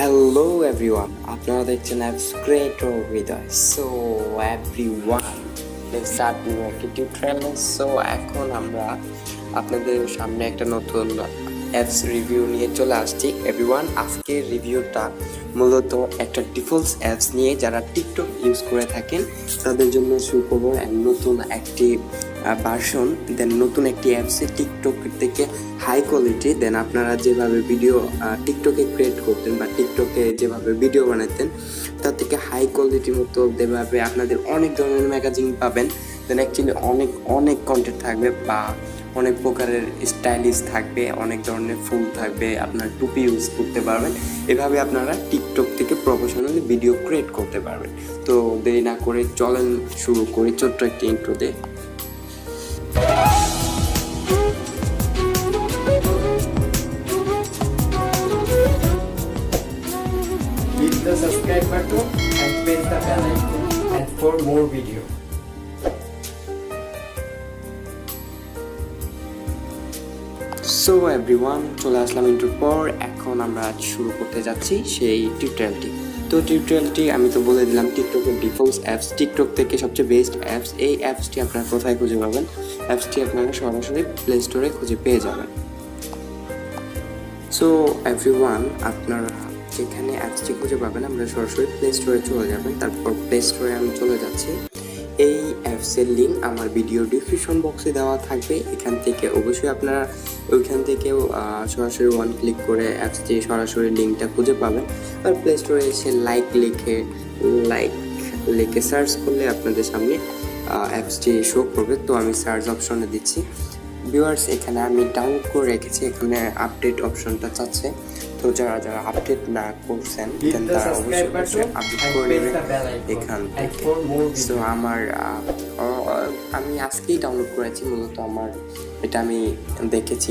Hello everyone, আপনারা দেখছেন apps creator Ridoy. So everyone, let's start new tutorial. So এখন আমরা আপনাদের সামনে একটা নতুন অ্যাপস রিভিউ নিয়ে চলে আসছি। এভরিওয়ান, আজকের রিভিউটা মূলত একটা ডিফল্ট অ্যাপস নিয়ে যারা টিকটক ইউজ করে থাকেন তাদের জন্য সুখবর। নতুন একটি ভার্সন, দেন নতুন একটি অ্যাপসে টিকটক থেকে হাই কোয়ালিটি, দেন আপনারা যেভাবে ভিডিও টিকটকে ক্রিয়েট করতেন বা টিকটকে যেভাবে ভিডিও বানাতেন তার থেকে হাই কোয়ালিটির মতো যেভাবে আপনাদের অনেক ধরনের ম্যাগাজিন পাবেন, দেন অ্যাকচুয়ালি অনেক কন্টেন্ট থাকবে বা অনেক প্রকারের স্টাইলিশ থাকবে, অনেক ধরনের ফুল থাকবে, আপনার টুপি ইউজ করতে পারবেন। এভাবে আপনারা টিকটক থেকে প্রফেশনালি ভিডিও ক্রিয়েট করতে পারবেন। তো দেরি না করে চলেন শুরু করি ছোট্ট একটি ইন্ট্রো দিয়ে। Hit the subscribe button and press the bell icon and for more video. So everyone, চলে আসলাম ইন্ট্রোর পর। এখন আমরা আজ শুরু করতে যাচ্ছি সেই টিউটোরিয়ালটি। তো টিউটোরিয়ালটি আমি তো বলে দিলাম টিকটকের ডিফল্ট অ্যাপস, টিকটক থেকে সবচেয়ে বেস্ট অ্যাপস। এই অ্যাপসটি আপনারা কোথায় খুঁজে পাবেন? অ্যাপসটি আপনারা সরাসরি প্লে স্টোরে খুঁজে পেয়ে যাবেন। সো এভরিওয়ান, আপনারা যেখানে অ্যাপসটি খুঁজে পাবেন আমরা সরাসরি প্লে স্টোরে চলে যাবেন। তারপর প্লে স্টোরে আমি চলে যাচ্ছি। এই অ্যাপসের লিঙ্ক আমার ভিডিও ডিসক্রিপশন বক্সে দেওয়া থাকবে। এখান থেকে অবশ্যই আপনারা ওইখান থেকেও সরাসরি ওয়ান ক্লিক করে অ্যাপসটি সরাসরি লিঙ্কটা খুঁজে পাবেন। আর প্লে স্টোরে এসে লাইক লিখে সার্চ করলে আপনাদের সামনে অ্যাপসটি শো করবে। তো আমি সার্চ অপশনে দিচ্ছি। ভিউয়ার্স, এখানে আমি ডাউনলোড করে রেখেছি, এখানে আপডেট অপশনটা চাচ্ছে। তো যারা আপডেট না করছেন তারা অবশ্যই আপডেট করে নেবেন এখান থেকে। সো আমি আজকেই ডাউনলোড করেছি, মূলত আমার এটা আমি দেখেছি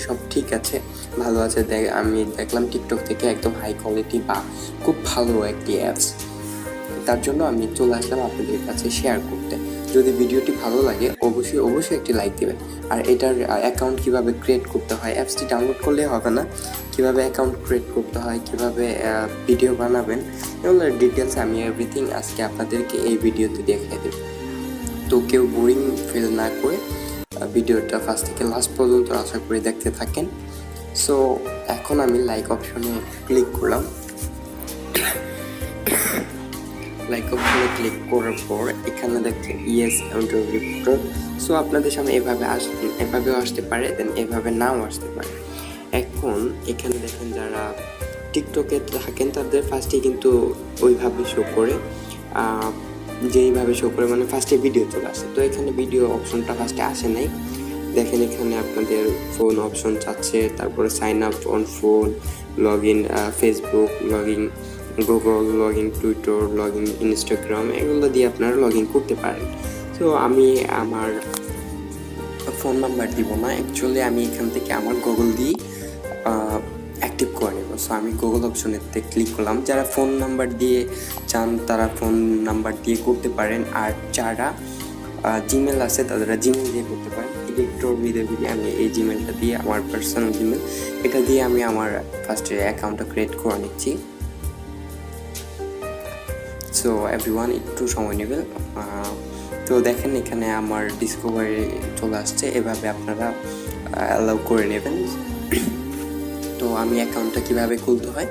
সব ঠিক আছে, ভালো আছে। আমি দেখলাম টিকটক থেকে একদম হাই কোয়ালিটি বা খুব ভালো একটি অ্যাপস, তার জন্য আমি চলে আসলাম আপনাদের কাছে শেয়ার করতে। যদি ভিডিওটি ভালো লাগে অবশ্যই একটি লাইক দেবেন। আর এটার অ্যাকাউন্ট কিভাবে ক্রিয়েট করতে হয়, অ্যাপসটি ডাউনলোড করলে হবে না, কিভাবে অ্যাকাউন্ট ক্রিয়েট করতে হয়, কিভাবে ভিডিও বানাবেন, এগুলোর ডিটেলস আমি এভরিথিং আজকে আপনাদেরকে এই ভিডিওতে দেখিয়ে দেব। তো কেউ বোরিং ফিল না করে ভিডিওটা ফার্স্ট থেকে লাস্ট পর্যন্ত আশা করে দেখতে থাকেন। সো এখন আমি লাইক অপশনে ক্লিক করলাম। লাইক অপশনে ক্লিক করার পর এখানে দেখছেন ইয়েস রিপোর্ট। সো আপনাদের সামনে এভাবেও আসতে পারে, দেন এভাবে নাও আসতে পারে। এখন এখানে দেখেন যারা টিকটকে থাকেন তাদের ফার্স্টে কিন্তু ওইভাবে শো করে, যেইভাবে শো করে মানে ফার্স্টে ভিডিও চলে আসে। তো এখানে ভিডিও অপশনটা ফার্স্টে আসে নাই। দেখেন এখানে আপনাদের ফোন অপশন চাচ্ছে, তারপরে sign up on phone, log in Facebook, log in Google, log in Twitter, log in Instagram, এগুলো দিয়ে আপনারা লগ ইন করতে পারেন। তো আমি আমার ফোন নাম্বার দিব না, অ্যাকচুয়ালি আমি এখান থেকে আমার গুগল দিয়ে অ্যাক্টিভ করে নেব। সো আমি গুগল অপশনেতে ক্লিক করলাম। যারা ফোন নাম্বার দিয়ে চান তারা ফোন নাম্বার দিয়ে করতে পারেন, আর যারা জিমেল আছে তারা জিমেল দিয়ে করতে পারেন। আমি এই জিমেলটা দিয়ে, আমার পার্সোনাল জিমেল, এটা দিয়ে আমি আমার ফার্স্টে অ্যাকাউন্টটা ক্রিয়েট করে নিচ্ছি। সো এভরিওয়ান, একটু সময় নেবে। তো দেখেন এখানে আমার ডিসকভারি চলে আসছে, এভাবে আপনারা অ্যালাউ করে নেবেন। তো আমি অ্যাকাউন্টটা কিভাবে খুলতে হয়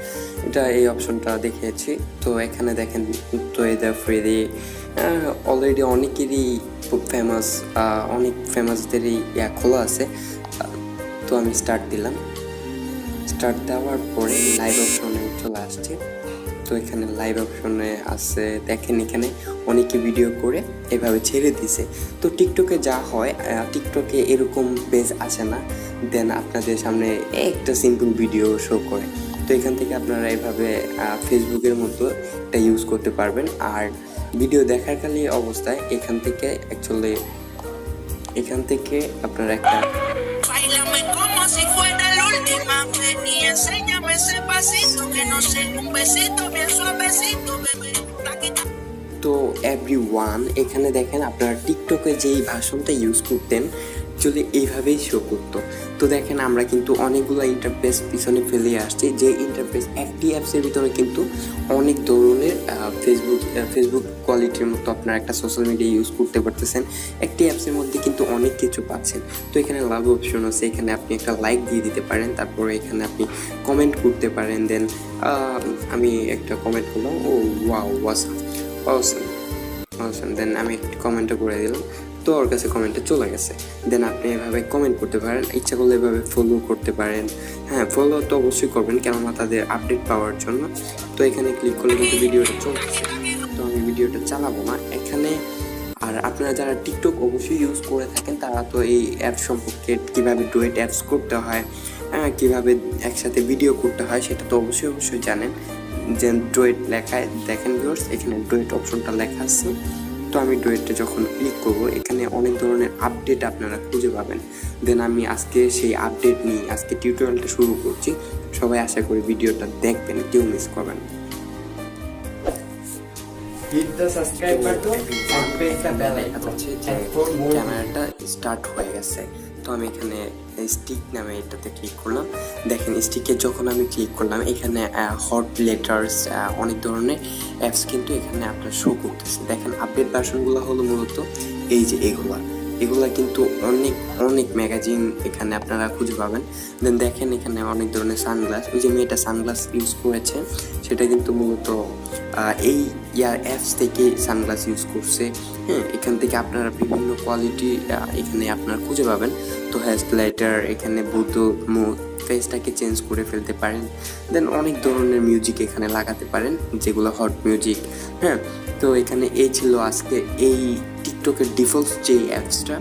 এটা এই অপশনটা দেখিয়েছি। তো এখানে দেখেন তো এদের ফ্রি অলরেডি অনেকেরই খুব অনেক ফেমাসদেরই খোলা আছে। তো আমি স্টার্ট দিলাম। স্টার্ট দেওয়ার পরে লাইভ অপশনে চলে আসছে। তো এখানে লাইভ অপশনে আছে, দেখেন এখানে অনেকে ভিডিও করে এভাবে ছেড়ে দিছে। তো টিকটকে যা হয়, টিকটকে এরকম পেজ আসে না, দেন আপনাদের সামনে একটা সিম্পল ভিডিও শো করে। তো এখান থেকে আপনারা এভাবে ফেসবুকের মতো এটা ইউজ করতে পারবেন। আর ভিডিও দেখারকালী অবস্থায় এখান থেকে আপনারা একটা তো এভরিওয়ান, এখানে দেখেন আপনারা টিকটকে যেই ভাষণটা ইউজ করতেন অ্যাকচুয়ালি এইভাবেই শো করতো। তো দেখেন আমরা কিন্তু অনেকগুলো ইন্টারফেস পিছনে ফেলে আসছি, যে ইন্টারফেস একটি অ্যাপসের ভিতরে কিন্তু অনেক ধরনের ফেসবুক কোয়ালিটির মতো আপনারা একটা সোশ্যাল মিডিয়া ইউজ করতে পারতেছেন। একটি অ্যাপসের মধ্যে কিন্তু অনেক কিছু পাচ্ছেন। তো এখানে লাভ অপশন আছে, এখানে আপনি একটা লাইক দিয়ে দিতে পারেন, তারপরে এখানে আপনি কমেন্ট করতে পারেন। দেন আমি একটা কমেন্ট করলাম, ও ওয়াও ওয়াসাম অসাম অসাম, দেন আমি একটা কমেন্টও করে দিলাম, তো ওর কাছে কমেন্টে চলে গেছে। দেন আপনি এভাবে কমেন্ট করতে পারেন, ইচ্ছা করলে এভাবে ফলো করতে পারেন। হ্যাঁ, ফলো তো অবশ্যই করবেন, কেননা তাদের আপডেট পাওয়ার জন্য। তো এখানে ক্লিক করলে কিন্তু ভিডিওটা চলতেছে, তো আমি ভিডিওটা চালাবো না এখানে। আর আপনারা যারা টিকটক অবশ্যই ইউজ করে থাকেন তারা তো এই অ্যাপ সম্পর্কে, কীভাবে ডুয়েট অ্যাপস করতে হয়, কীভাবে একসাথে ভিডিও করতে হয় সেটা তো অবশ্যই জানেন। যে ডুয়েট লেখায় দেখেন ভিউয়ার্স, এখানে ডুয়েট অপশনটা লেখা আছে। তো আমি ডুয়েটে যখন ক্লিক করব এখানে অনেক ধরনের আপডেট আপনারা খুঁজে পাবেন। দেন আমি আজকে সেই আপডেট নিয়ে আজকে টিউটোরিয়ালটা শুরু করছি। সবাই আশা করি ভিডিওটা দেখবেন, কেউ মিস করবেন। Hit the subscribe button and press the bell icon. For more ক্যামেরাটা স্টার্ট হয়ে গেছে। তো আমি এখানে স্টিক নামে এটাতে ক্লিক করলাম। দেখেন স্টিকে যখন আমি ক্লিক করলাম এখানে হট লেটার্স অনেক ধরনের অ্যাপস কিন্তু এখানে আপনার শো করতেছে। দেখেন আপডেট ভার্সনগুলো হলো মূলত এই যে এগুলা কিন্তু অনেক ম্যাগাজিন এখানে আপনারা খুঁজে পাবেন। দেন দেখেন এখানে অনেক ধরনের সানগ্লাস, ওই যে মেয়েটা সানগ্লাস ইউজ করেছে সেটা কিন্তু মূলত এই অ্যাপস থেকে সানগ্লাস ইউজ করছে। হ্যাঁ, এখান থেকে আপনারা বিভিন্ন কোয়ালিটি এখানে আপনারা খুঁজে পাবেন। তো হাইলাইটার এখানে ফেসটাকে চেঞ্জ করে ফেলতে পারেন। দেন অনেক ধরনের মিউজিক এখানে লাগাতে পারেন, যেগুলো হট মিউজিক। হ্যাঁ, তো এখানে এই ছিল আজকে এই টিকটকের ডিফল্ট যে অ্যাপসটা।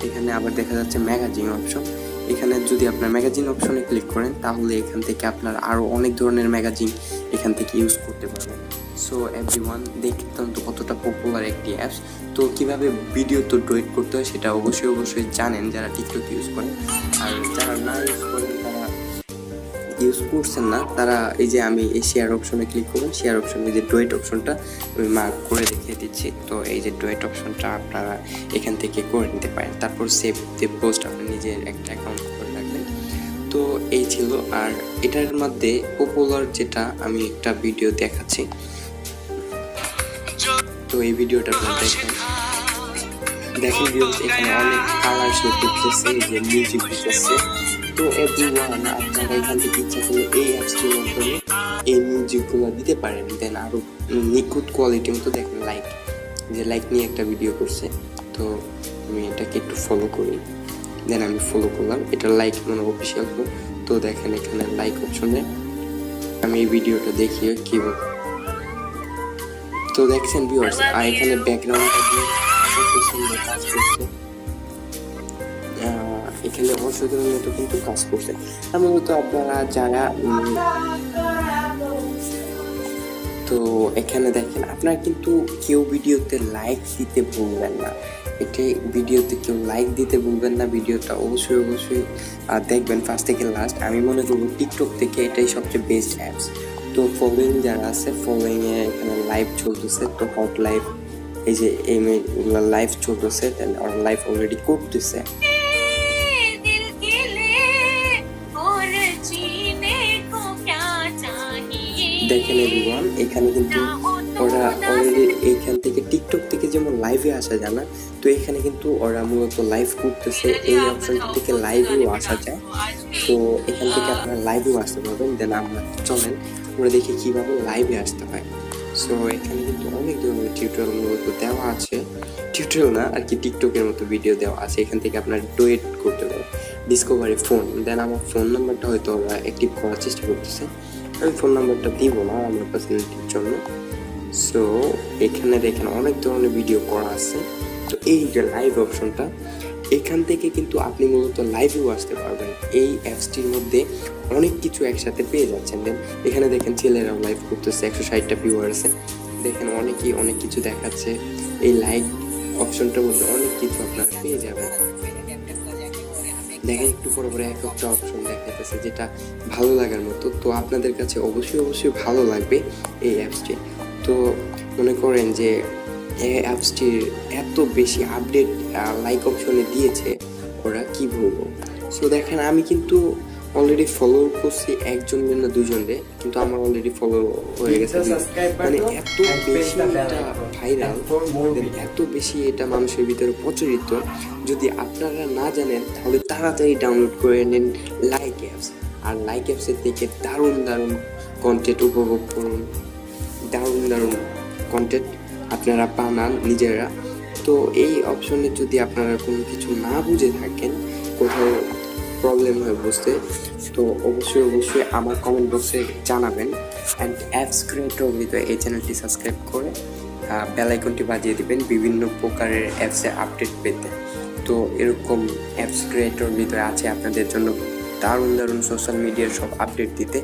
এখানে আবার দেখা যাচ্ছে ম্যাগাজিন অপশন। এখানে যদি আপনার ম্যাগাজিন অপশনে ক্লিক করেন তাহলে এখান থেকে আপনার আরও অনেক ধরনের ম্যাগাজিন এখান থেকে ইউজ করতে পারবেন। সো এভরিওয়ান, দেখতাম তো কতটা পপুলার একটি অ্যাপস। তো কীভাবে ভিডিও তো ডুয়েট করতে হয় সেটা অবশ্যই জানেন যারা টিকটক ইউজ করেন। আর যারা না ইউজ করেন, তারা ইউজ করছেন না, তারা এই যে আমি এই শেয়ার অপশনে ক্লিক করুন। শেয়ার অপশনে যে ডুয়েট অপশনটা আমি মার্ক করে দেখিয়ে দিচ্ছি। তো এই যে ডুয়েট অপশনটা আপনারা এখান থেকে করে নিতে পারেন। তারপর সেভ পোস্ট আপনি নিজের একটা অ্যাকাউন্ট করে রাখবেন। তো এই ছিল। আর এটার মধ্যে পপুলার যেটা আমি একটা ভিডিও দেখাচ্ছি, তো এই ভিডিওটা দেখেন ভিউয়ার্স, এখানে অনেক কালার শো করতেছে, যে মিউজিক দিতেছে। তো এভরিওয়ান, আপনারা এখান থেকে ইচ্ছা করলে এই অ্যাপসটির মাধ্যমে এই মিউজিকগুলো দিতে পারেন। দেন আরও নিখুঁত কোয়ালিটির মতো দেখেন লাইক নিয়ে একটা ভিডিও করছে। তো আমি এটাকে একটু ফলো করি। দেন আমি ফলো করলাম, এটা লাইক মানে অফিসিয়াল। তো দেখেন এখানে লাইক অপশনে আমি এই ভিডিওটা দেখিয়ে কি বলবো। তো দেখছেন ভিউয়ার্স, আর এখানে ব্যাকগ্রাউন্ডটা দিয়ে কত সুন্দর কাজ করছে। এখানে অসাধারণ মতো কিন্তু কাজ করছে। মূলত আপনারা যারা তো এখানে দেখেন, আপনারা কিন্তু কেউ ভিডিওতে লাইক দিতে ভুলবেন না। ভিডিওতে কেউ লাইক দিতে ভুলবেন না। ভিডিওটা অবশ্যই দেখবেন ফার্স্ট থেকে লাস্ট। আমি মনে করবো টিকটক থেকে এটাই সবচেয়ে বেস্ট অ্যাপস। তো ফলোয়িং যারা আছে, ফলোয়িংয়ে এখানে লাইভ চলতেছে। তো হট লাইভ, এই যে এই মেয়েগুলো লাইভ চলতেছে, দেন ওরা লাইভ অলরেডি করতেছে। দেখেন এভরিওয়ান, এখানে কিন্তু ওরা অলরেডি এখান থেকে টিকটক থেকে যেমন লাইভে আসা যায় না, তো এখানে কিন্তু ওরা মূলত লাইভ করতেছে। এই অপশনটা থেকে লাইভেও আসা যায়। তো এখান থেকে আপনারা লাইভেও আসতে পারবেন। দেন আমরা চলেন আমরা দেখি কীভাবে লাইভে আসতে হয়। সো এখানে কিন্তু অনেক ধরনের টিউটোরিয়াল মূলত দেওয়া আছে, টিউটোরিয়াল না আর কি, টিকটকের মতো ভিডিও দেওয়া আছে। এখান থেকে আপনার ডুয়েট করতে পারেন, ডিসকভারি ফোন। দেন আমার ফোন নাম্বারটা হয়তো ওরা অ্যাক্টিভ করার চেষ্টা করতেছে, আমি ফোন নাম্বারটা দিব না আমার পার্সোনালিটির জন্য। সো এখানে দেখেন অনেক ধরনের ভিডিও করা আছে। তো এই যে লাইভ অপশনটা, এখান থেকে কিন্তু আপনি মূলত লাইভেও আসতে পারবেন। এই অ্যাপসটির মধ্যে অনেক কিছু একসাথে পেয়ে যাচ্ছেন। দেন এখানে দেখেন ছেলেরাও লাইভ করতেছে, 160টা ভিউয়ার আছে। দেখেন অনেক কিছু দেখাচ্ছে। এই লাইভ অপশনটার মধ্যে অনেক কিছু আপনারা পেয়ে যাবেন। দেখেন একটু পরে একটা অপশন দেখাইতেছে যেটা ভালো লাগার মতো। তো আপনাদের কাছে অবশ্যই ভালো লাগবে এই অ্যাপসটি। তো মনে করেন যে এই অ্যাপসটির এত বেশি আপডেট লাইক অপশনে দিয়েছে ওরা, কি বলবো। সো দেখেন আমি কিন্তু অলরেডি ফলো করছি একজনের না দুজনরে, কিন্তু আমার অলরেডি ফলো হয়ে গেছে মানে এত বেশি এটা ভাইরাল, এত বেশি এটা মানুষের ভিতরে প্রচলিত। যদি আপনারা না জানেন তাহলে তাড়াতাড়ি ডাউনলোড করে নিন লাইক অ্যাপস। আর লাইক অ্যাপসের থেকে দারুণ দারুণ কন্টেন্ট উপভোগ করুন, দারুণ দারুণ কন্টেন্ট আপনারা বানান নিজেরা। তো এই অপশনে যদি আপনারা কোনো কিছু না বুঝে থাকেন, কোথাও প্রবলেম হয় বুঝতে, তো অবশ্যই আমার কমেন্ট বক্সে জানাবেন। অ্যান্ড অ্যাপস ক্রিয়েটর হৃদয় এই চ্যানেলটি সাবস্ক্রাইব করে বেল আইকনটি বাজিয়ে দিবেন বিভিন্ন প্রকারের অ্যাপসের আপডেট পেতে। তো এরকম অ্যাপস ক্রিয়েটর হৃদয় আছে আপনাদের জন্য দারুণ দারুণ সোশ্যাল মিডিয়ার সব আপডেট দিতে।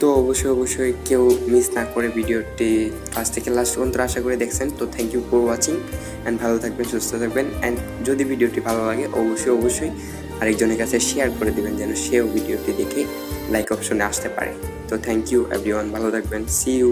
তো অবশ্যই কেউ মিস না করে ভিডিওটি ফার্স্ট থেকে লাস্ট পর্যন্ত আশা করে দেখছেন। তো thank you for watching and ভালো থাকবেন, সুস্থ থাকবেন। অ্যান্ড যদি ভিডিওটি ভালো লাগে অবশ্যই আরেকজনের কাছে শেয়ার করে দেবেন যেন সেও ভিডিওটি দেখে লাইক অপশনে আসতে পারে। তো থ্যাংক ইউ এভরিওয়ান, ভালো থাকবেন, সি ইউ।